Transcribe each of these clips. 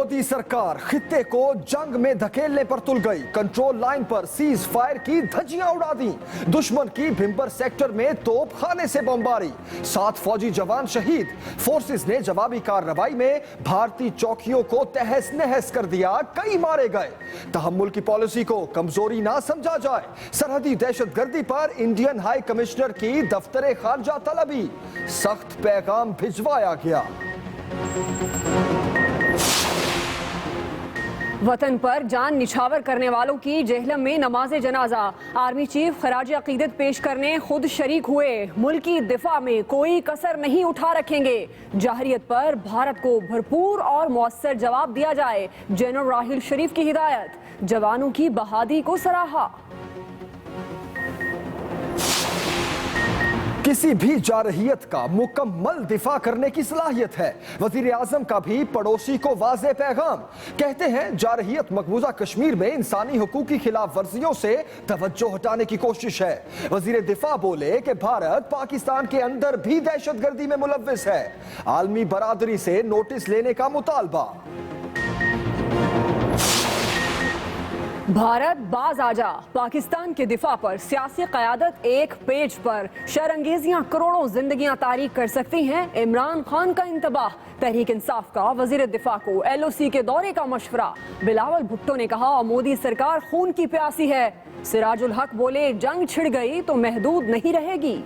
मोदी सरकार खित्ते को जंग में धकेलने पर तुल गई। कंट्रोल लाइन पर सीज फायर की धज्जियां उड़ा दी। दुश्मन की भिम्पर सेक्टर में तोपखाने से बमबारी। 7 फौजी जवान शहीद। फोर्सेस ने जवाबी कार्रवाई में भारतीय चौकियों को तहस नहस कर दिया। कई मारे गए। तहम्मुल की पॉलिसी को कमजोरी ना समझा जाए। सरहदी दहशतगर्दी पर इंडियन हाई कमिश्नर की दफ्तरे खारजा तलबी। सख्त पैगाम भिजवाया गया। वतन पर जान निछावर करने वालों की जेहलम में नमाज़े जनाजा। आर्मी चीफ खराज अकीदत पेश करने खुद शरीक हुए। मुल्की दिफा में कोई कसर नहीं उठा रखेंगे। जाहरियत पर भारत को भरपूर और मौसर जवाब दिया जाए। जनरल राहिल शरीफ की हिदायत। जवानों की बहादुरी को सराहा। किसी भी जारहियत का मुकम्मल दिफा करने की सलाहियत है। वजीर आजम का भी पड़ोसी को वाज़े पैगाम। कहते हैं जारहियत मकबूजा कश्मीर में इंसानी हुकूक की खिलाफ वर्जियों से तवज्जो हटाने की कोशिश है। वजीर दिफा बोले कि भारत पाकिस्तान के अंदर भी दहशतगर्दी में मुलव्विस है। आलमी बरादरी से नोटिस लेने का मुतालबा। भारत बाज आजा। पाकिस्तान के दिफा पर सियासी क़यादत एक पेज पर। शरअंगेजियां करोड़ों जिंदगियां तारीख कर सकती हैं। इमरान खान का इंतबाह। तहरीक इंसाफ का वजीर दिफा को LOC के दौरे का मशवरा। बिलावल भुट्टो ने कहा मोदी सरकार खून की प्यासी है। सिराजुल हक बोले जंग छिड़ गई तो महदूद नहीं रहेगी।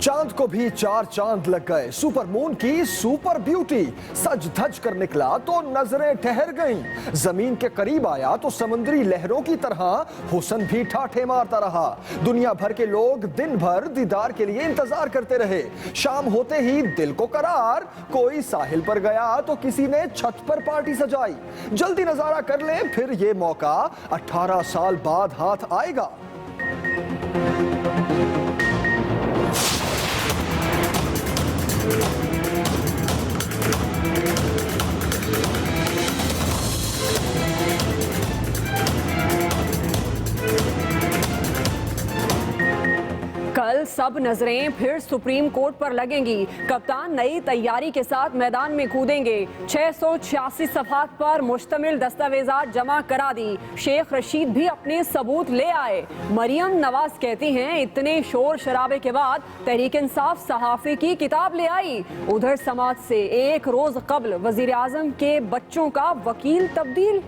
चांद को भी 4 चांद लग गए। सुपर मून की सुपर ब्यूटी सज धज कर निकला तो नजरें ठहर गईं। जमीन के करीब आया तो समुद्री लहरों की तरह हुस्न भी ठाठे मारता रहा। दुनिया भर के लोग दिन भर दीदार के लिए इंतजार करते रहे। शाम होते ही दिल को करार। कोई साहिल पर गया तो किसी ने छत पर पार्टी सजाई। जल्दी नजारा कर ले, फिर ये मौका 18 साल बाद हाथ आएगा। कल सब नजरें फिर सुप्रीम कोर्ट पर लगेंगी। कप्तान नई तैयारी के साथ मैदान में कूदेंगे। 686 सफ़हात पर मुश्तमिल दस्तावेजात जमा करा दी। शेख रशीद भी अपने सबूत ले आए। मरियम नवाज कहती हैं इतने शोर शराबे के बाद तहरीक इंसाफ सहाफ़ी की किताब ले आई। उधर समाज से एक रोज कबल वजीर आजम के बच्चों का वकील तब्दील।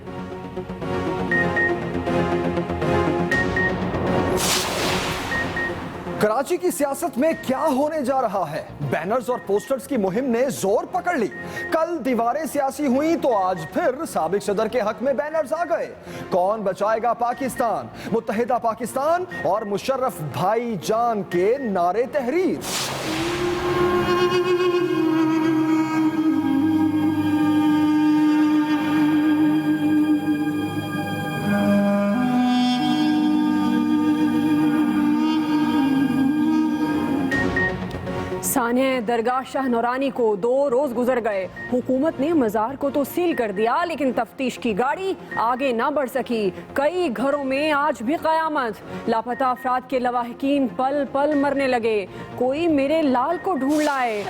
कराची की सियासत में क्या होने जा रहा है? बैनर्स और पोस्टर्स की मुहिम ने जोर पकड़ ली। कल दीवारें सियासी हुई तो आज फिर साबिक सदर के हक में बैनर्स आ गए। कौन बचाएगा पाकिस्तान? मुत्तहिदा पाकिस्तान और मुशर्रफ भाईजान के नारे तहरीर। सानिया दरगाह शाह नूरानी को 2 रोज गुजर गए। हुकूमत ने मजार को तो सील कर दिया लेकिन तफ्तीश की गाड़ी आगे ना बढ़ सकी। कई घरों में आज भी कयामत। लापता अफराद के लवाहिकीन पल पल मरने लगे। कोई मेरे लाल को ढूंढ लाए।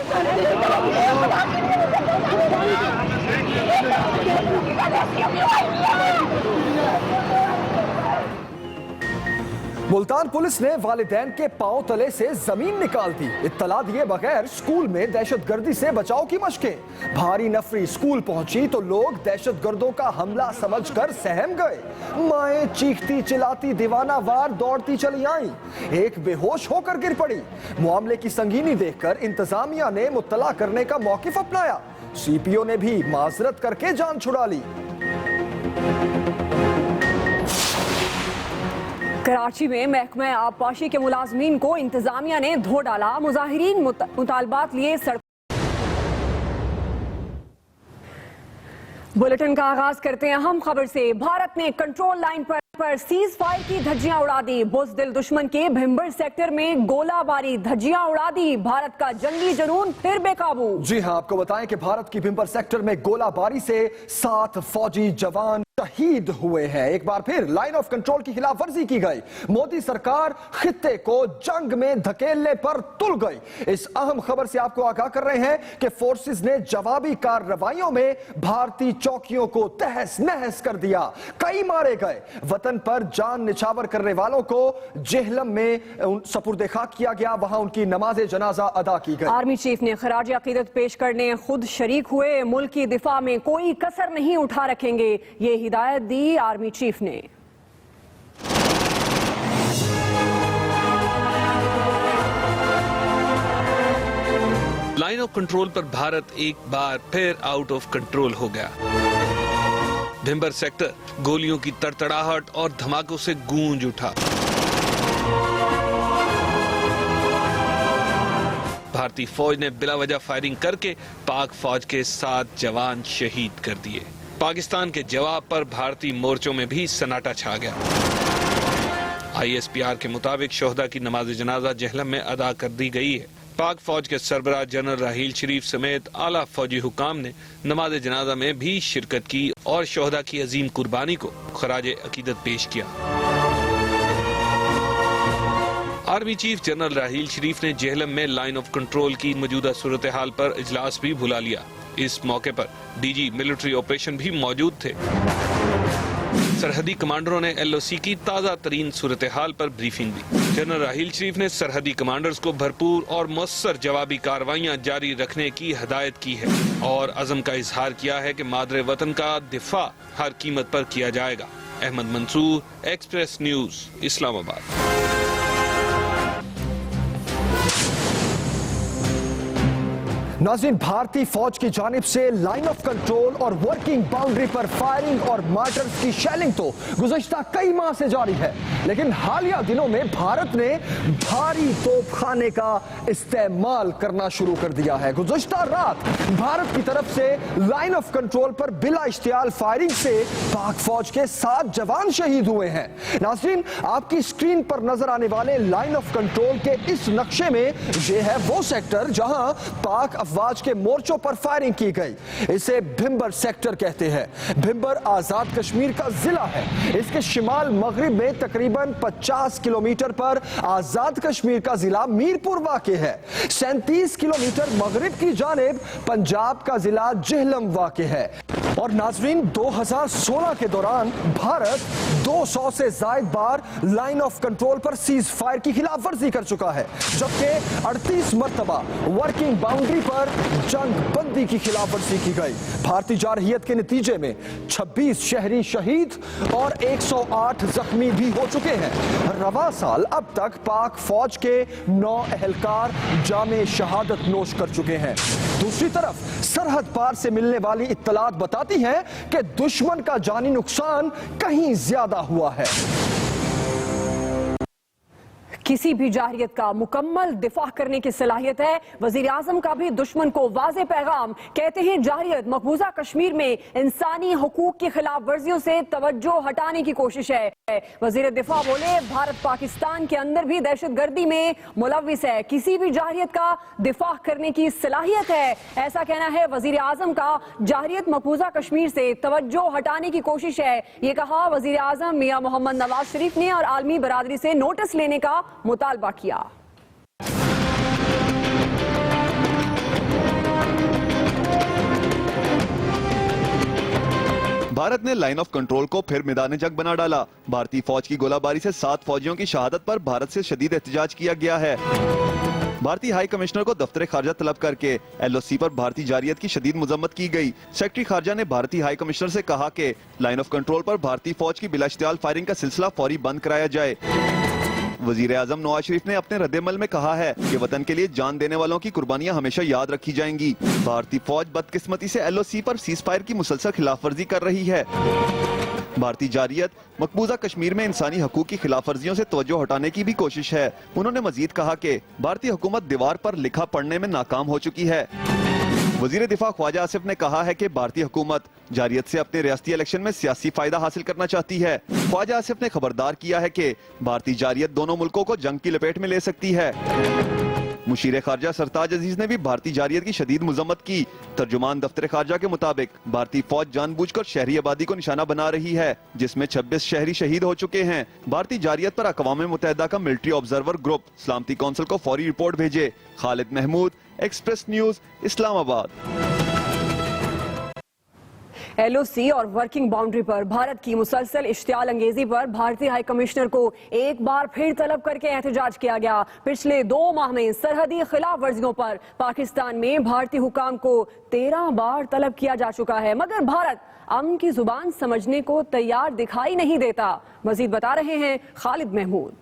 मुल्तान पुलिस ने वालिदैन के पांव तले से जमीन निकाल दी। इत्तला दिए बगैर स्कूल में दहशतगर्दी से बचाव की मशकें। भारी नफरी स्कूल पहुंची तो लोग दहशतगर्दों का हमला समझकर सहम गए। माएं चीखती चिल्लाती दीवाना वार दौड़ती चली आईं। एक बेहोश होकर गिर पड़ी। मामले की संगीनी देखकर इंतजामिया ने मुत्तला करने का मौकिफ अपनाया। CPO ने भी माजरत करके जान छुड़ा ली। कराची में महकमा आबपाशी के मुलाजमीन को इंतजामिया ने धो डाला। मुजाहिरीन मुतालबात लिए सड़क। बुलेटिन का आगाज करते हैं अहम खबर से। भारत ने कंट्रोल लाइन पर पर सीज फायर की धज्जियां उड़ा दी। बुज़दिल दुश्मन के भिंबर सेक्टर में गोलाबारी, धज्जियां उड़ा दी। भारत का जंगी जुनून फिर बेकाबू। जी हां, आपको बताएं कि भारत की भिंबर सेक्टर में गोलाबारी से 7 फौजी जवान शहीद हुए हैं। एक बार फिर लाइन ऑफ कंट्रोल की खिलाफवर्जी की गई। मोदी सरकार खित्ते को जंग में धकेलने पर तुल गई। इस अहम खबर से आपको आगाह कर रहे हैं कि फोर्सेस ने जवाबी कार्रवाइयों में भारतीय चौकियों को तहस नहस कर दिया। कई मारे गए। वतन पर जान निछावर करने वालों को जेहलम में सपुर्दे खाक किया गया। वहां उनकी नमाज जनाजा अदा की गई। आर्मी चीफ ने खराज अकीदत पेश करने खुद शरीक हुए। मुल्क की दिफा में कोई कसर नहीं उठा रखेंगे, ये हिदायत दी आर्मी चीफ ने। लाइन ऑफ कंट्रोल पर भारत एक बार फिर आउट ऑफ कंट्रोल हो गया। भिंबर सेक्टर गोलियों की तड़तड़ाहट और धमाकों से गूंज उठा। भारतीय फौज ने बिला वजह फायरिंग करके पाक फौज के 7 जवान शहीद कर दिए। पाकिस्तान के जवाब पर भारतीय मोर्चों में भी सन्नाटा छा गया। ISPR के मुताबिक शोहदा की नमाज जनाजा जेहलम में अदा कर दी गई है। पाक फौज के सरबराह जनरल राहील शरीफ समेत आला फौजी हुकाम ने नमाज जनाजा में भी शिरकत की और शोहदा की अजीम कुर्बानी को खराज अकीदत पेश किया। आर्मी चीफ जनरल राहील शरीफ ने जेहलम में लाइन ऑफ कंट्रोल की मौजूदा सूरत हाल पर इजलास भी बुला लिया। इस मौके पर DG मिलिट्री ऑपरेशन भी मौजूद थे। सरहदी कमांडरों ने LOC की ताज़ा तरीन सूरत हाल पर ब्रीफिंग दी। जनरल राहील शरीफ ने सरहदी कमांडर्स को भरपूर और मौसर जवाबी कार्रवाइयां जारी रखने की हदायत की है और अज़म का इजहार किया है कि मादरे वतन का दिफा हर कीमत पर किया जाएगा। Ahmed Mansoor, Express News, Islamabad. नाज़रीन, भारतीय फौज की जानिब से लाइन ऑफ कंट्रोल और वर्किंग बाउंड्री पर फायरिंग और मार्टर्स की शेलिंग तो गुज़श्ता कई माह से जारी है, लेकिन हालिया दिनों में भारत ने भारी तोपखाने का इस्तेमाल करना शुरू कर दिया है। गुज़श्ता रात भारत की तरफ से लाइन ऑफ कंट्रोल पर बिला इश्तियाल फायरिंग से पाक फौज के 7 जवान शहीद हुए हैं। नाज़रीन, आपकी स्क्रीन पर नजर आने वाले लाइन ऑफ कंट्रोल के इस नक्शे में यह है वो सेक्टर जहां पाक अफवाज के मोर्चों पर फायरिंग की गई। इसे भिंबर सेक्टर कहते हैं। भिंबर आजाद कश्मीर का जिला है। इसके शिमाल मगरिब में तकरीबन 50 किलोमीटर पर आजाद कश्मीर का जिला मीरपुर वाक़े है। 37 किलोमीटर मगरिब की जानिब पंजाब का जिला जेहलम वाक़े है। और नाजरीन, 2016 के दौरान भारत 200 से जायद बार लाइन ऑफ कंट्रोल पर सीज फायर की खिलाफ वर्जी कर चुका है, जबकि 38 मरतबा वर्किंग बाउंड्री पर जंग बंदी की खिलाफ वर्जी की गई। भारतीय जारहियत के नतीजे में 26 शहरी शहीद और 108 जख्मी भी हो चुके हैं। रवा साल अब तक पाक फौज के 9 एहलकार जामे शहादत नोश कर चुके हैं। दूसरी तरफ सरहद पार से मिलने वाली इत्तलात बताती हैं कि दुश्मन का जानी नुकसान कहीं ज्यादा हुआ है। किसी भी जारहियत का मुकम्मल दिफा करने की सलाहियत है। वजीर आजम का भी दुश्मन को वाज़े पैगाम। कहते हैं जारहियत मकबूजा कश्मीर में इंसानी हुकूक की खिलाफ वर्जियों से तवज्जो हटाने की कोशिश है। वजीर दिफा बोले, भारत पाकिस्तान के अंदर भी दहशत गर्दी में मुलविस है। किसी भी जारहियत का दिफा करने की सलाहियत है, ऐसा कहना है वजीर आजम का। जारहियत मकबूजा कश्मीर से तवज्जो हटाने की कोशिश है, ये कहा वजीर आजम मियां मोहम्मद नवाज शरीफ ने और आलमी बरादरी से नोटिस लेने का मुतालबा किया। भारत ने लाइन ऑफ कंट्रोल को फिर मैदान जंग बना डाला। भारतीय फौज की गोलाबारी से 7 फौजियों की शहादत पर भारत से शदीद एहतजाज किया गया है। भारतीय हाई कमिश्नर को दफ्तर खारजा तलब करके LOC पर भारतीय जारहियत की शदीद मुजम्मत की गई। सेक्रेटरी खारजा ने भारतीय हाई कमिश्नर से कहा कि लाइन ऑफ कंट्रोल पर भारतीय फौज की बिला इश्तियाल फायरिंग का सिलसिला फौरी बंद कराया जाए। वजीर आजम नवाज शरीफ ने अपने रद्देमल में कहा है कि वतन के लिए जान देने वालों की कुर्बानियां हमेशा याद रखी जाएंगी। भारतीय फौज बदकिस्मती से LOC पर सीज फायर की मुसलसल खिलाफ वर्जी कर रही है। भारतीय जारहियत मकबूजा कश्मीर में इंसानी हकूक की खिलाफ वर्जियों से तवज्जो हटाने की भी कोशिश है। उन्होंने मजीद कहा कि भारतीय हुकूमत दीवार पर लिखा पढ़ने में नाकाम हो चुकी है। वजीर दिफा ख्वाजा आसिफ ने कहा है कि भारतीय हुकूमत जारियत से अपने रियासती इलेक्शन में सियासी फायदा हासिल करना चाहती है। ख्वाजा आसिफ ने खबरदार किया है कि भारतीय जारियत दोनों मुल्कों को जंग की लपेट में ले सकती है। मुशीर खारजा सरताज अजीज ने भी भारतीय जारियत की शदीद मुजम्मत की। तर्जुमान दफ्तर खारजा के मुताबिक भारतीय फौज जानबूझकर शहरी आबादी को निशाना बना रही है, जिसमें 26 शहरी शहीद हो चुके हैं। भारतीय जारियत पर अक़वाम मुत्तहिदा का मिलिट्री ऑब्जर्वर ग्रुप सलामती कौंसिल को फौरी रिपोर्ट भेजे। Khalid Mahmood, Express News, Islamabad. LOC और वर्किंग बाउंड्री पर भारत की मुसलसल इश्तियाल अंगेजी पर भारतीय हाई कमिश्नर को एक बार फिर तलब करके एहतजाज किया गया। पिछले 2 माह में सरहदी खिलाफ वर्जियों पर पाकिस्तान में भारतीय हुकाम को 13 बार तलब किया जा चुका है, मगर भारत अमन की जुबान समझने को तैयार दिखाई नहीं देता। मजीद बता रहे हैं खालिद महमूद।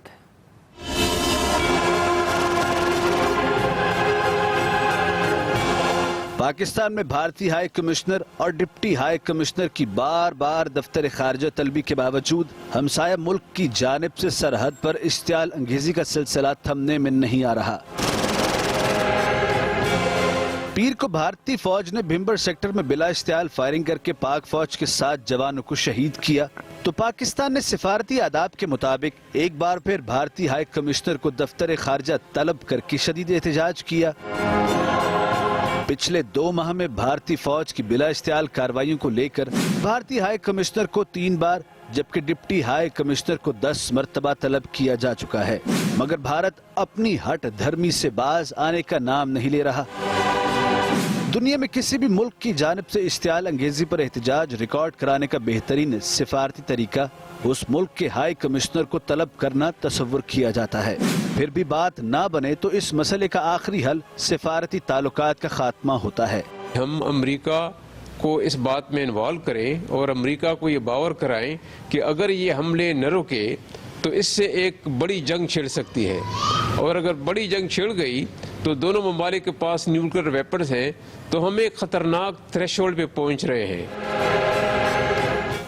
पाकिस्तान में भारतीय हाई कमिश्नर और डिप्टी हाई कमिश्नर की बार बार दफ्तर खारजा तलबी के बावजूद हमसाया मुल्क की जानिब से सरहद पर इश्तियाल अंगेजी का सिलसिला थमने में नहीं आ रहा। पीर को भारतीय फौज ने भिम्बर सेक्टर में बिला इश्तियाल फायरिंग करके पाक फौज के 7 जवानों को शहीद किया, तो पाकिस्तान ने सिफारती आदाब के मुताबिक एक बार फिर भारतीय हाई कमिश्नर को दफ्तर खारजा तलब करके शदीद एहतजाज किया। पिछले 2 माह में भारतीय फौज की बिला इश्तियाल कार्रवाइयों को लेकर भारतीय हाई कमिश्नर को 3 बार जबकि डिप्टी हाई कमिश्नर को 10 मर्तबा तलब किया जा चुका है, मगर भारत अपनी हट धर्मी से बाज आने का नाम नहीं ले रहा। दुनिया में किसी भी मुल्क की जानिब से इश्तियाल अंगेजी पर एहतजाज रिकॉर्ड कराने का बेहतरीन सिफारती तरीका उस मुल्क के हाई कमिश्नर को तलब करना तस्वुर किया जाता है। फिर भी बात ना बने तो इस मसले का आखिरी हल सिफारती ताल्लुकात का खात्मा होता है। हम अमेरिका को इस बात में इन्वॉल्व करें और अमेरिका को ये बावर कराएं कि अगर ये हमले न रुके तो इससे एक बड़ी जंग छिड़ सकती है, और अगर बड़ी जंग छिड़ गई तो दोनों ममालिक के पास न्यूक्लियर वेपन्स हैं, तो हम एक खतरनाक थ्रेशोल्ड पे पहुंच रहे हैं।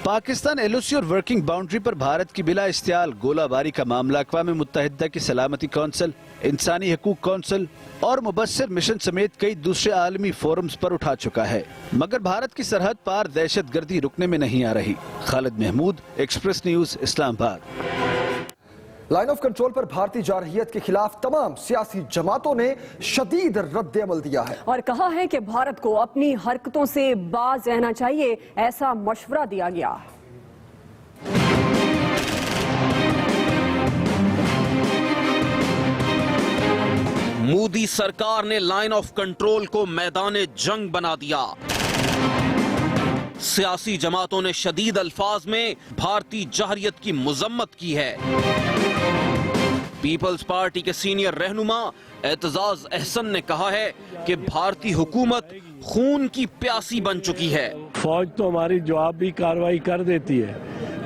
पाकिस्तान एलओसी और वर्किंग बाउंड्री पर भारत की बिला इश्तियाल गोलाबारी का मामला अक़वाम मुत्तहिदा की सलामती कौंसिल, इंसानी हकूक कौंसिल और मुबस्सिर मिशन समेत कई दूसरे आलमी फोरम्स पर उठा चुका है, मगर भारत की सरहद पार दहशत गर्दी रुकने में नहीं आ रही। Khalid Mahmood, Express News, Islamabad. Line of control पर भारतीय जारहियत के खिलाफ तमाम सियासी जमातों ने शदीद रद्द अमल दिया है और कहा है कि भारत को अपनी हरकतों से बाज रहना चाहिए, ऐसा मशवरा दिया गया। मोदी सरकार ने लाइन ऑफ कंट्रोल को मैदान जंग बना दिया। सियासी जमातों ने शदीद अल्फाज में भारतीय जारहियत की मुजम्मत की है। पीपल्स पार्टी के सीनियर रहनुमा एतजाज अहसन ने कहा है कि भारतीय हुकूमत खून की प्यासी बन चुकी है। फौज तो हमारी जवाबी कार्रवाई कर देती है,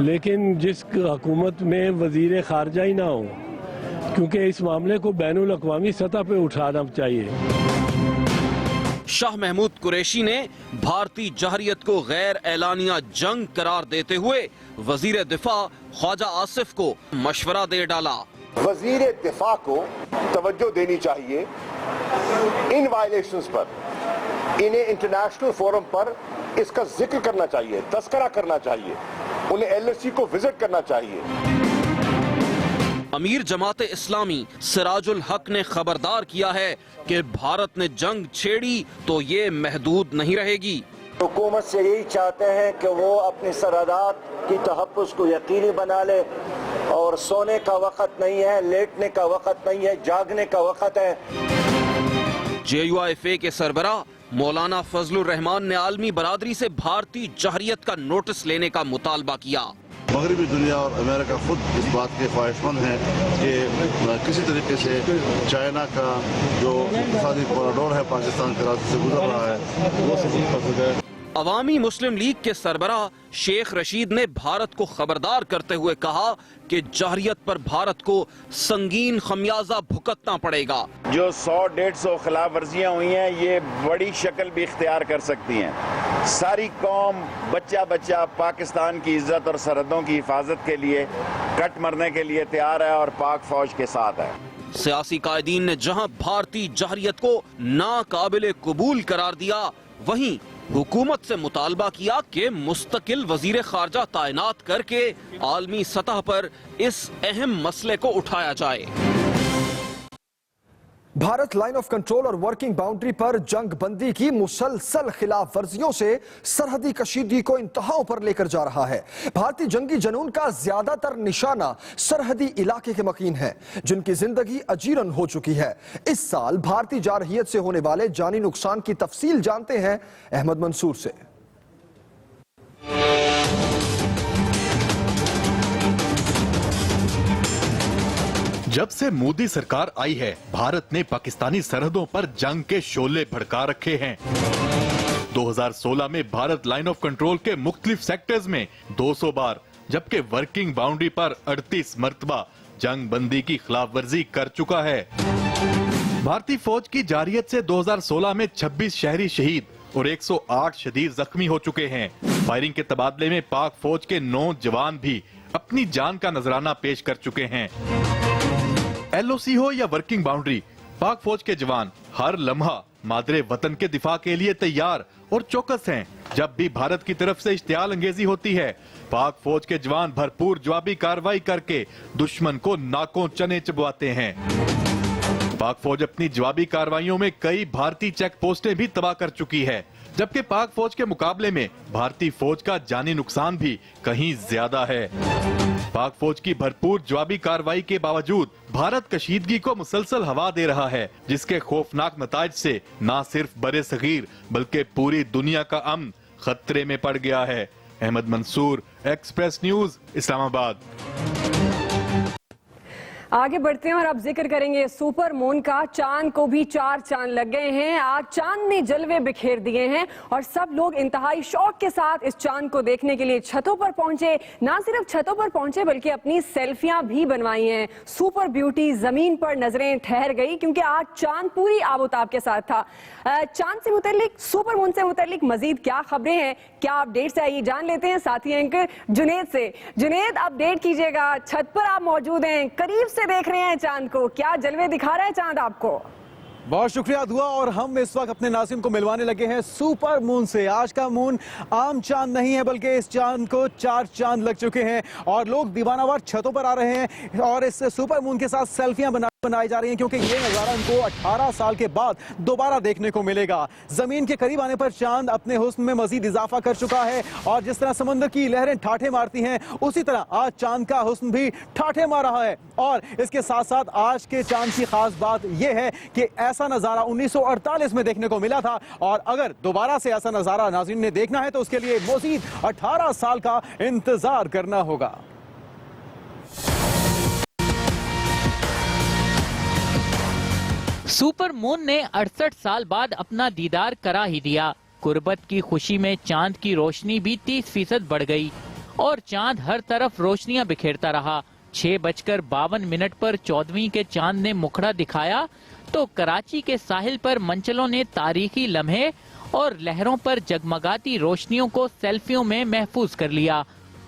लेकिन जिस हुकूमत में वजीर खारजा ही ना हो, क्योंकि इस मामले को बैनुल अक़वामी सतह पे उठाना चाहिए। शाह महमूद कुरैशी ने भारतीय जारहियत को गैर एलानिया जंग करार देते हुए वजीर दिफा ख्वाजा आसिफ को मशवरा दे डाला। वजीर दिफा को तवज्जो देनी चाहिए इन वायलेशंस पर, इन्हें इंटरनेशनल फोरम पर इसका जिक्र करना चाहिए, तस्करा करना चाहिए, उन्हें एलओसी को विजिट करना चाहिए। अमीर जमात इस्लामी सिराजुल हक ने खबरदार किया है कि भारत ने जंग छेड़ी तो ये महदूद नहीं रहेगी। हुकूमत से यही चाहते हैं कि वो अपनी सरहदात की तहफ़्फ़ुज़ को यकीनी बना ले, और सोने का वक्त नहीं है, लेटने का वक्त नहीं है, जागने का वक्त है। JUIFA के सरबराह मौलाना फजलुर रहमान ने आलमी बरादरी से भारतीय जारहियत का नोटिस लेने का मुतालबा किया। मगरबी दुनिया और अमेरिका खुद इस बात के ख्वाहिशमंद हैं कि किसी तरीके से चाइना का जो इक़्तिसादी कॉरिडोर है पाकिस्तान के रास्ते से गुजर रहा है वो सबूत कर सके। अवामी मुस्लिम लीग के सरबराह शेख रशीद ने भारत को खबरदार करते हुए कहा कि जारहियत पर भारत को संगीन खमियाजा भुगतना पड़ेगा। जो 100-150 खिलाफ वर्जियाँ हुई हैं, ये बड़ी शक्ल भी इख्तियार कर सकती हैं। सारी कौम बच्चा बच्चा पाकिस्तान की इज्जत और सरहदों की हिफाजत के लिए कट मरने के लिए तैयार है और पाक फौज के साथ है। सियासी कायदीन ने जहां भारतीय जहरियत को नाकाबिले कबूल करार दिया, वहीं हुकूमत से मुतालबा किया कि मुस्तकिल वजीर खारजा तैनात करके आलमी सतह पर इस अहम मसले को उठाया जाए। भारत लाइन ऑफ कंट्रोल और वर्किंग बाउंड्री पर जंग बंदी की मुसलसल खिलाफ वर्जियों से सरहदी कशीदगी को इंतहाओं पर लेकर जा रहा है। भारतीय जंगी जनून का ज्यादातर निशाना सरहदी इलाके के मकीन है, जिनकी जिंदगी अजीरन हो चुकी है। इस साल भारतीय जारहियत से होने वाले जानी नुकसान की तफसील जानते हैं अहमद मंसूर से। जब से मोदी सरकार आई है, भारत ने पाकिस्तानी सरहदों पर जंग के शोले भड़का रखे हैं। 2016 में भारत लाइन ऑफ कंट्रोल के मुख्तलिफ सेक्टर्स में 200 बार, जबकि वर्किंग बाउंड्री पर 38 मर्तबा जंग बंदी की खिलाफ वर्जी कर चुका है। भारतीय फौज की जारियत से 2016 में 26 शहरी शहीद और 108 शदीद जख्मी हो चुके हैं। फायरिंग के तबादले में पाक फौज के 9 जवान भी अपनी जान का नजराना पेश कर चुके हैं। एलओसी हो या वर्किंग बाउंड्री, पाक फौज के जवान हर लम्हा मादरे वतन के दिफा के लिए तैयार और चौकस हैं। जब भी भारत की तरफ से इश्तियाल अंगेजी होती है, पाक फौज के जवान भरपूर जवाबी कार्रवाई करके दुश्मन को नाकों चने चबवाते हैं। पाक फौज अपनी जवाबी कार्रवाइयों में कई भारतीय चेक पोस्टें भी तबाह कर चुकी है, जबकि पाक फौज के मुकाबले में भारतीय फौज का जानी नुकसान भी कहीं ज्यादा है। पाक फौज की भरपूर जवाबी कार्रवाई के बावजूद भारत कशीदगी को मुसलसल हवा दे रहा है, जिसके खौफनाक नताइज से न सिर्फ बड़े सगीर बल्कि पूरी दुनिया का अमन खतरे में पड़ गया है। Ahmed Mansoor, Express News, Islamabad. आगे बढ़ते हैं और अब जिक्र करेंगे सुपर मून का। चांद को भी 4 चांद लग गए हैं। आज चांद ने जलवे बिखेर दिए हैं और सब लोग इंतहाई शौक के साथ इस चांद को देखने के लिए छतों पर पहुंचे। ना सिर्फ छतों पर पहुंचे बल्कि अपनी सेल्फियां भी बनवाई हैं। सुपर ब्यूटी जमीन पर नजरें ठहर गई क्योंकि आज चांद पूरी आबोताब के साथ था। चांद से मुतल्लिक, सुपर मून से मुतल्लिक मजीद क्या खबरें हैं, क्या अपडेट्स है, ये जान लेते हैं साथी एंकर जुनेद से। जुनेद, अपडेट कीजिएगा। छत पर आप मौजूद हैं, करीब से देख रहे हैं चांद को, क्या जलवे दिखा रहा है चांद आपको? बहुत शुक्रिया दुआ। और हम इस वक्त अपने नाज़रीन को मिलवाने लगे हैं सुपर मून से। आज का मून आम चांद नहीं है बल्कि इस चांद को 4 चांद लग चुके हैं और लोग दीवानावार छतों पर आ रहे हैं और इस सुपर मून के साथ सेल्फियां बनाई जा रही हैं क्योंकि ये नज़ारा उनको 18 साल के बाद दोबारा देखने को मिलेगा। जमीन के करीब आने पर चांद अपने हुस्न में मजीद इजाफा कर चुका है और जिस तरह समुद्र की लहरें ठाठे मारती हैं, उसी तरह आज चांद का हुस्न भी ठाठे मार रहा है। और इसके साथ साथ आज के चांद की खास बात यह है कि ऐसा नजारा 1948 में देखने को मिला था और अगर दोबारा से ऐसा नजारा नाज़रीन ने देखना है तो उसके लिए मजीद 18 साल का इंतजार करना होगा। सुपर मून ने 68 साल बाद अपना दीदार करा ही दिया। कुर्बत की खुशी में चांद की रोशनी भी 30% बढ़ गई और चांद हर तरफ रोशनियां बिखेरता रहा। 6:52 पर 14वीं के चांद ने मुखड़ा दिखाया तो कराची के साहिल पर मंचलों ने तारीखी लम्हे और लहरों पर जगमगाती रोशनियों को सेल्फियों में महफूज कर लिया।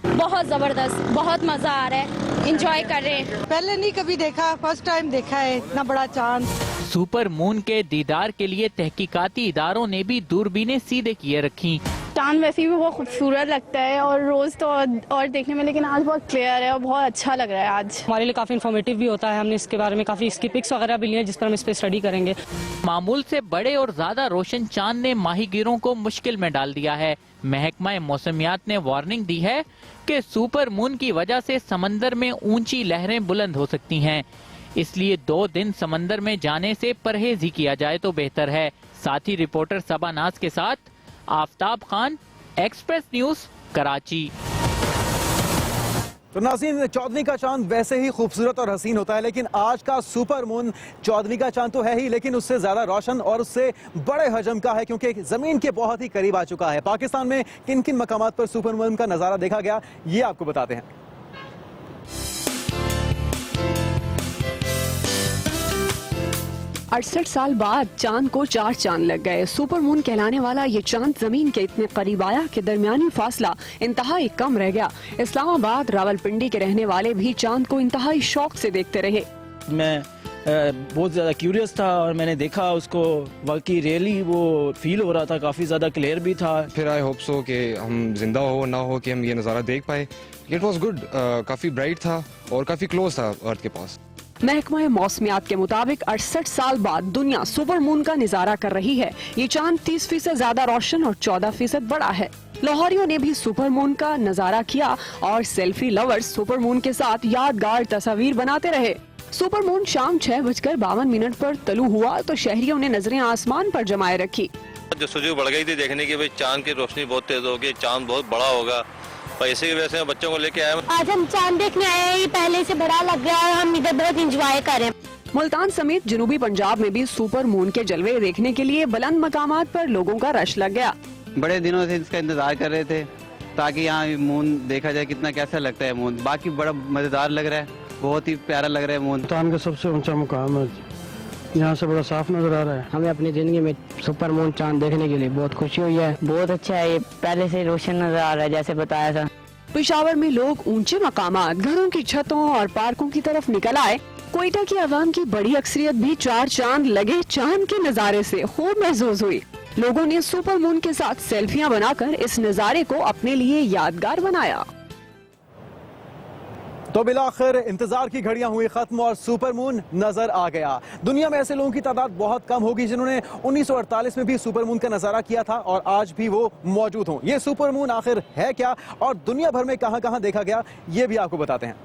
बहुत जबरदस्त, बहुत मजा आ रहा है, एंजॉय कर रहे हैं। पहले नहीं कभी देखा, फर्स्ट टाइम देखा है इतना बड़ा चांद। सुपर मून के दीदार के लिए तहकीकाती इदारों ने भी दूरबीनें सीधे किए रखी। चांद वैसे भी बहुत खूबसूरत लगता है और रोज तो और देखने में, लेकिन आज बहुत क्लियर है और बहुत अच्छा लग रहा है। आज हमारे लिए काफी इन्फॉर्मेटिव भी होता है। हमने इसके बारे में काफी इसकी पिक्स वगैरह भी लिए जिस पर हम इस पे स्टडी करेंगे। मामूल से बड़े और ज्यादा रोशन चांद ने माहीगीरों को मुश्किल में डाल दिया है। महकमा मौसमियात ने वार्निंग दी है कि सुपर मून की वजह से समंदर में ऊंची लहरें बुलंद हो सकती हैं, इसलिए 2 दिन समंदर में जाने से परहेज ही किया जाए तो बेहतर है। साथ ही रिपोर्टर सबा नाज के साथ आफ्ताब खान, एक्सप्रेस न्यूज, कराची। तो नाज़रीन, 14वीं का चांद वैसे ही खूबसूरत और हसीन होता है, लेकिन आज का सुपर मून 14वीं का चांद तो है ही, लेकिन उससे ज्यादा रोशन और उससे बड़े हजम का है क्योंकि जमीन के बहुत ही करीब आ चुका है। पाकिस्तान में किन किन मकामात पर सुपर मून का नजारा देखा गया, ये आपको बताते हैं। 68 साल बाद चांद को 4 चांद लग गए। सुपर मून कहलाने वाला ये चांद जमीन के इतने करीब आया कि दरमियानी फासला इंतहाई कम रह गया। इस्लामाबाद, रावलपिंडी के रहने वाले भी चांद को इंतहाई शौक से देखते रहे। मैं बहुत ज़्यादा क्यूरियस था और मैंने देखा उसको, वाकई रियली वो फील हो रहा था, काफ़ी ज़्यादा क्लियर भी था। फिर आई होप सो कि हम जिंदा हो ना हो कि हम ये नज़ारा देख पाए। इट वॉज गुड, काफ़ी ब्राइट था और काफ़ी क्लोज था अर्थ के पास। महकमा मौसमियात के मुताबिक 68 साल बाद दुनिया सुपर मून का नजारा कर रही है। ये चांद 30% ज्यादा रोशन और 14% बड़ा है। लाहौरियों ने भी सुपर मून का नजारा किया और सेल्फी लवर्स सुपर मून के साथ यादगार तस्वीर बनाते रहे। सुपर मून शाम 6:52 पर तलू हुआ तो शहरियों ने नजरें आसमान पर जमाए रखी। जो सुजू बढ़ गई थी देखने की, भाई चांद की रोशनी बहुत तेज होगी, चांद बहुत बड़ा होगा, पैसे की वजह से बच्चों को लेके आए। आज हम चांद देखने आए हैं, ये पहले से बड़ा लग रहा है, हम इधर बहुत एंजॉय कर रहे हैं। मुल्तान समेत जनूबी पंजाब में भी सुपर मून के जलवे देखने के लिए बुलंद मकामात पर लोगों का रश लग गया। बड़े दिनों से इसका इंतजार कर रहे थे ताकि यहाँ मून देखा जाए कितना कैसा लगता है मून। बाकी बड़ा मजेदार लग रहा है, बहुत ही प्यारा लग रहा है मून। मुल्तान का सबसे ऊंचा मुकाम है, यहाँ से बड़ा साफ नजर आ रहा है। हमें अपनी जिंदगी में सुपर मून चांद देखने के लिए बहुत खुशी हुई है। बहुत अच्छा है, ये पहले से रोशन नजर आ रहा है जैसे बताया था। पेशावर में लोग ऊंचे मकामात, घरों की छतों और पार्कों की तरफ निकल आए। क्वेटा की आवाम की बड़ी अक्सरियत भी 4 चांद लगे चांद के नजारे से खूब महसूस हुई। लोगों ने सुपर मून के साथ सेल्फियां बनाकर इस नजारे को अपने लिए यादगार बनाया। तो बिलाखिर इंतजार की घड़ियां हुई खत्म और सुपर मून नजर आ गया। दुनिया में ऐसे लोगों की तादाद बहुत कम होगी जिन्होंने 1948 में भी सुपर मून का नजारा किया था और आज भी वो मौजूद हों। ये सुपर मून आखिर है क्या और दुनिया भर में कहां कहां देखा गया, ये भी आपको बताते हैं।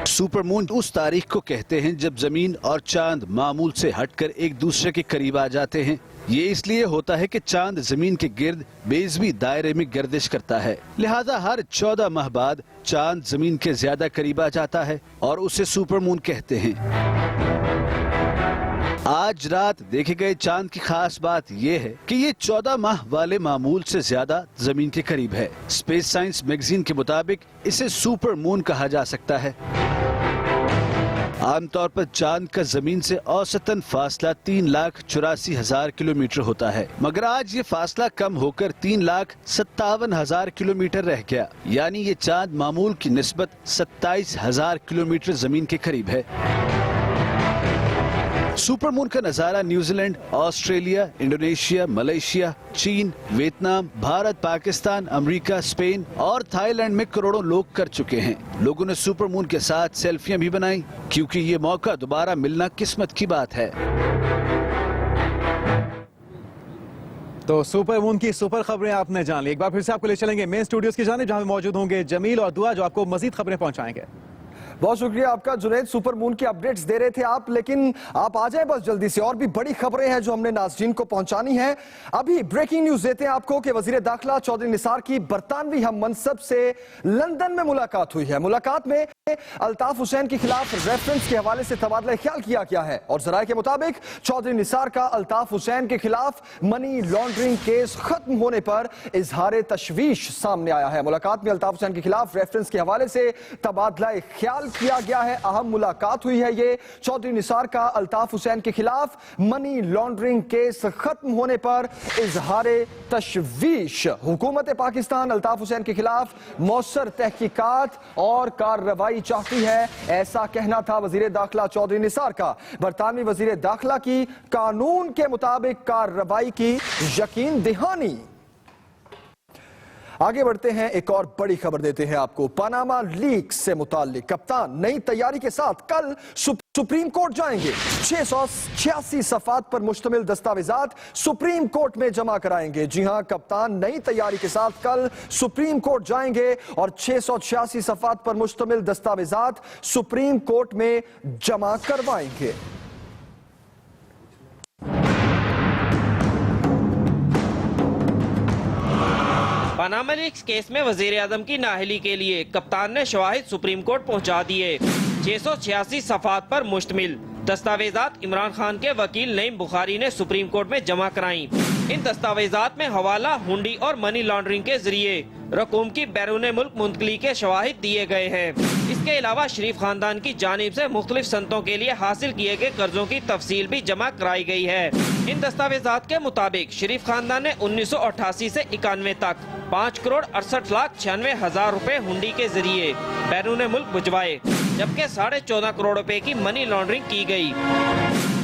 सुपर मून उस तारीख को कहते हैं जब जमीन और चांद मामूल से हटकर एक दूसरे के करीब आ जाते हैं। ये इसलिए होता है कि चांद जमीन के गिर्द बेज़मी दायरे में गर्दिश करता है, लिहाजा हर 14 माह बाद चांद जमीन के ज्यादा करीब आ जाता है और उसे सुपर मून कहते हैं। आज रात देखे गए चांद की खास बात यह है कि ये 14 माह वाले मामूल से ज्यादा जमीन के करीब है। स्पेस साइंस मैगजीन के मुताबिक इसे सुपर मून कहा जा सकता है। आमतौर पर चांद का जमीन से औसतन फासला 3,84,000 किलोमीटर होता है, मगर आज ये फासला कम होकर 3,57,000 किलोमीटर रह गया। यानी ये चांद मामूल की निस्बत 27,000 किलोमीटर जमीन के करीब है। सुपर मून का नजारा न्यूजीलैंड, ऑस्ट्रेलिया, इंडोनेशिया, मलेशिया, चीन, Vietnam, Bharat, Pakistan, America, Spain और थाईलैंड में करोड़ों लोग कर चुके हैं। लोगों ने सुपर मून के साथ सेल्फियां भी बनाई क्योंकि ये मौका दोबारा मिलना किस्मत की बात है। तो सुपर मून की सुपर खबरें आपने जान ली। एक बार फिर से आपको ले चलेंगे मेन स्टूडियोज की जानिब जहां मौजूद होंगे जमील और दुआ जो आपको मजीद खबरें पहुंचाएंगे। बहुत शुक्रिया आपका जुनैद। सुपर मून की अपडेट्स दे रहे थे आप, लेकिन आप आ जाएं बस जल्दी से, और भी बड़ी खबरें हैं जो हमने नाज़रीन को पहुंचानी है। अभी ब्रेकिंग न्यूज देते हैं आपको कि वजीर दाखिला चौधरी निसार की बरतानवी हम मनसब से लंदन में मुलाकात हुई है। मुलाकात में अल्ताफ हुसैन के खिलाफ रेफरेंस के हवाले से तबादला ख्याल किया गया है और जराये के मुताबिक चौधरी निसार का अल्ताफ हुसैन के खिलाफ मनी लॉन्ड्रिंग केस खत्म होने पर इजहार तशवीश सामने आया है। मुलाकात में अल्ताफ हुसैन के खिलाफ रेफरेंस के हवाले से तबादला ख्याल किया गया है। अहम मुलाकात हुई है ये। चौधरी निसार का अल्ताफ हुसैन के खिलाफ मनी लॉन्ड्रिंग केस खत्म होने पर इजहार तशवीश। हुकूमत पाकिस्तान अल्ताफ हुसैन के खिलाफ मौसर तहकीकात और कार्रवाई चाहती है, ऐसा कहना था वजीर दाखिला चौधरी निसार का। बरतानवी वजीर दाखिला की कानून के मुताबिक कार्रवाई की यकीन दहानी। आगे बढ़ते हैं, एक और बड़ी खबर देते हैं आपको। पनामा लीक से मुताल्लिक कप्तान नई तैयारी के साथ कल सुप्रीम कोर्ट जाएंगे। 686 सफात पर मुश्तमिल दस्तावेजात सुप्रीम कोर्ट में जमा कराएंगे। जी हां, कप्तान नई तैयारी के साथ कल सुप्रीम कोर्ट जाएंगे और 686 सफात पर मुश्तमिल दस्तावेजात सुप्रीम कोर्ट में जमा करवाएंगे। पनामा लीक्स केस में वजीर आजम की नाअहली के लिए कप्तान ने शवाहिद सुप्रीम कोर्ट पहुंचा दिए। 686 सफात पर मुश्तमिल दस्तावेजात इमरान खान के वकील नईम बुखारी ने सुप्रीम कोर्ट में जमा कराई। इन दस्तावेजात में हवाला, हुंडी और मनी लॉन्ड्रिंग के जरिए रकूम की बैरून मुल्क मुंतकली के शवाहिद दिए गए हैं। इस इसके अलावा शरीफ खानदान की जानिब से मुख्तलिफ संतों के लिए हासिल किए गए कर्जों की तफसील भी जमा कराई गई है। इन दस्तावेजात के मुताबिक शरीफ खानदान ने 1988 से 91 तक 5,68,96,000 रुपए हुंडी के जरिए बैरून मुल्क भिजवाए, जबकि 14.5 करोड़ रुपए की मनी लॉन्ड्रिंग की गई।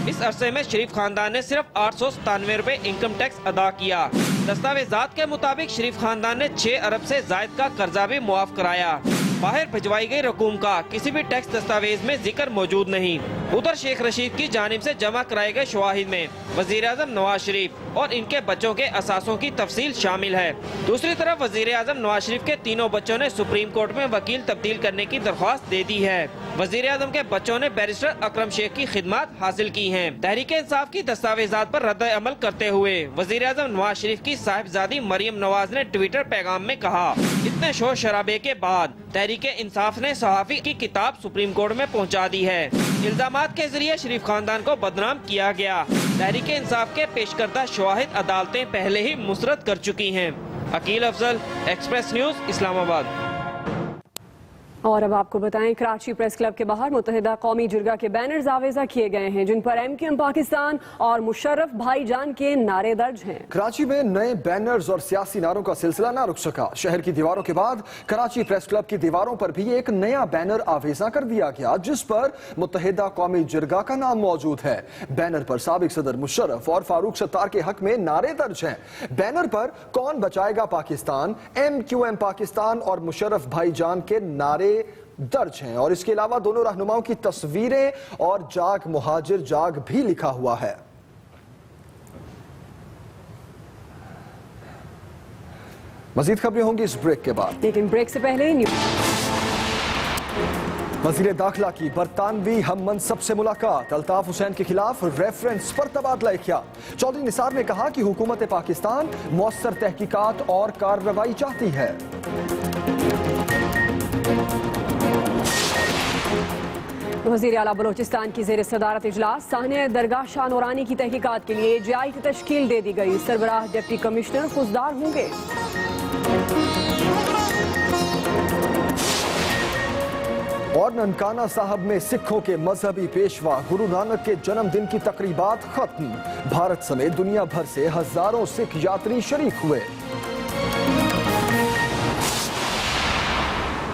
इस अरसे में शरीफ खानदान ने सिर्फ 897 रुपए इनकम टैक्स अदा किया। दस्तावेजात के मुताबिक शरीफ खानदान ने 6 अरब से जायद का कर्जा भी मुआफ कराया। बाहर भिजवाई गई रकूम का किसी भी टैक्स दस्तावेज में जिक्र मौजूद नहीं। उधर शेख रशीद की जानिब से जमा कराए गए शवाहिद में वजीर आजम नवाज शरीफ और इनके बच्चों के असासों की तफसील शामिल है। दूसरी तरफ वजीर आजम नवाज शरीफ के तीनों बच्चों ने सुप्रीम कोर्ट में वकील तब्दील करने की दरख्वास्त दे दी है। वजीर आजम के बच्चों ने बैरिस्टर अकरम शेख की खिदमत हासिल की हैं। तहरीक इंसाफ की दस्तावेजात पर रद्द अमल करते हुए वजीर आजम नवाज शरीफ की साहिबजादी मरियम नवाज ने ट्विटर पैगाम में कहा, इतने शोर शराबे के बाद तहरीक इंसाफ ने सहाफी की किताब सुप्रीम कोर्ट में पहुंचा दी है। इल्जामात के जरिए शरीफ खानदान को बदनाम किया गया। तहरीक इंसाफ के पेश करदा शवाहिद अदालतें पहले ही मुस्तरद कर चुकी हैं। Aqeel Afzal, Express News, Islamabad. और अब आपको बताएं, कराची प्रेस क्लब के बाहर मुत्तहिदा कौमी जिरगा के बैनर्स आवेजा किए गए हैं, जिन पर MQM पाकिस्तान और मुशर्रफ भाईजान के नारे दर्ज हैं। कराची में नए बैनर्स और सियासी नारों का सिलसिला ना रुक सका। शहर की दीवारों के बाद कराची प्रेस क्लब की दीवारों पर भी एक नया बैनर आवेजा कर दिया गया, जिस पर मुत्तहिदा कौमी जिरगा का नाम मौजूद है। बैनर पर साबिक सदर मुशर्रफ और फारूक सत्तार के हक में नारे दर्ज हैं। बैनर पर कौन बचाएगा पाकिस्तान, MQM पाकिस्तान और मुशर्रफ भाईजान के नारे दर्ज हैं, और इसके अलावा दोनों रहनुमाओं की तस्वीरें और जाग मुहाजिर जाग भी लिखा हुआ है। मजीद खबरें होंगी इस ब्रेक के बाद, लेकिन ब्रेक से पहले वजीर दाखिला की बरतानवी हम मनसब से मुलाकात, अल्ताफ हुसैन के खिलाफ रेफरेंस पर तबादला ख्याल। चौधरी निसार ने कहा कि हुकूमत पाकिस्तान मौसर तहकीकात और कार्रवाई चाहती है। वज़ीर आला बलोचिस्तान की ज़ेर सदारत इजलास साहने दरगाह शाह नूरानी की तहकीकात के लिए JI की तश्कील दे दी गई। सरबराह डिप्टी कमिश्नर खुशदार होंगे। और ननकाना साहब में सिखों के मजहबी पेशवा गुरु नानक के जन्मदिन की तकरीबात खत्म। भारत समेत दुनिया भर से हजारों सिख यात्री शरीक हुए।